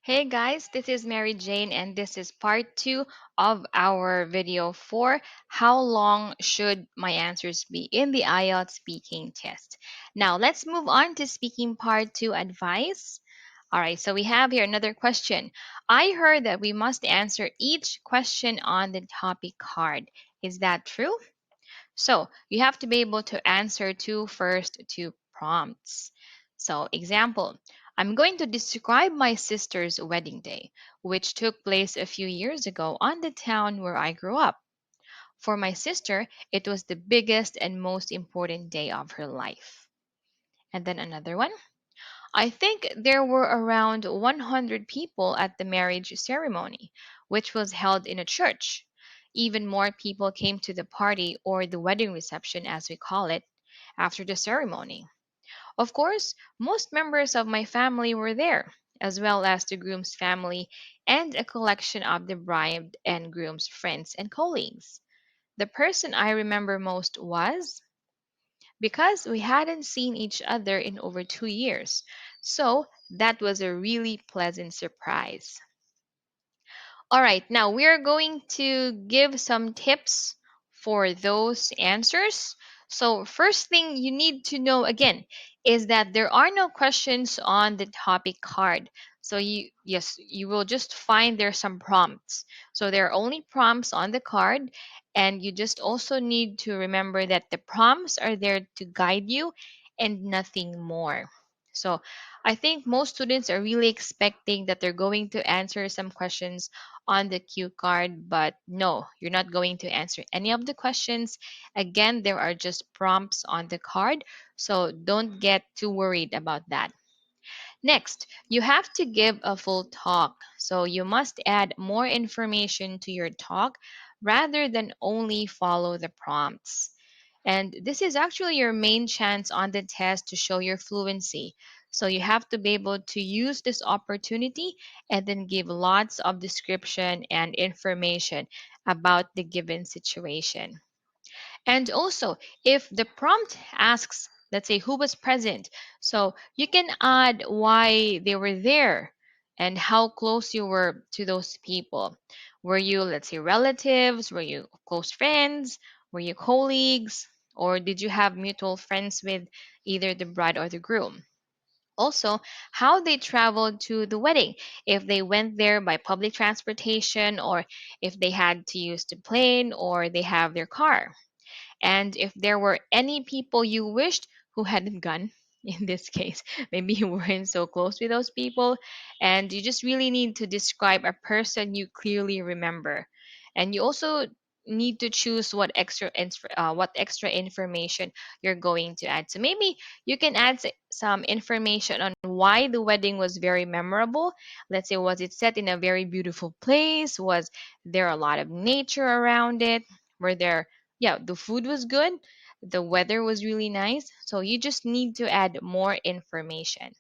Hey guys, this is Mary Jane, and this is part 2 of our video for how long should my answers be in the IELTS speaking test. Now, let's move on to speaking part 2 advice. All right, so we have here another question. I heard that we must answer each question on the topic card. Is that true? So, you have to be able to answer two prompts. So, example, I'm going to describe my sister's wedding day, which took place a few years ago on the town where I grew up. For my sister, it was the biggest and most important day of her life. And then another one. I think there were around 100 people at the marriage ceremony, which was held in a church. Even more people came to the party, or the wedding reception as we call it, after the ceremony. Of course, most members of my family were there, as well as the groom's family and a collection of the bride and groom's friends and colleagues. The person I remember most was because we hadn't seen each other in over 2 years. So that was a really pleasant surprise. All right, now we're going to give some tips for those answers. So, first thing you need to know again is that there are no questions on the topic card. So, you will just find there some prompts. So, there are only prompts on the card, and you just also need to remember that the prompts are there to guide you and nothing more. So, I think most students are really expecting that they're going to answer some questions on the cue card, but no, you're not going to answer any of the questions. Again, there are just prompts on the card, so don't get too worried about that. Next, you have to give a full talk. So you must add more information to your talk rather than only follow the prompts. And this is actually your main chance on the test to show your fluency. So you have to be able to use this opportunity and then give lots of description and information about the given situation. And also, if the prompt asks, let's say, who was present, so you can add why they were there and how close you were to those people. Were you, let's say, relatives? Were you close friends? Were you colleagues? Or did you have mutual friends with either the bride or the groom? Also, how they traveled to the wedding, if they went there by public transportation, or if they had to use the plane, or they have their car, and if there were any people you wished who hadn't gone. In this case, maybe you weren't so close with those people, and you just really need to describe a person you clearly remember. And you also need to choose what extra information you're going to add. So maybe you can add some information on why the wedding was very memorable. Let's say, was it set in a very beautiful place? Was there a lot of nature around it? Were there Yeah, the food was good, the weather was really nice, so you just need to add more information.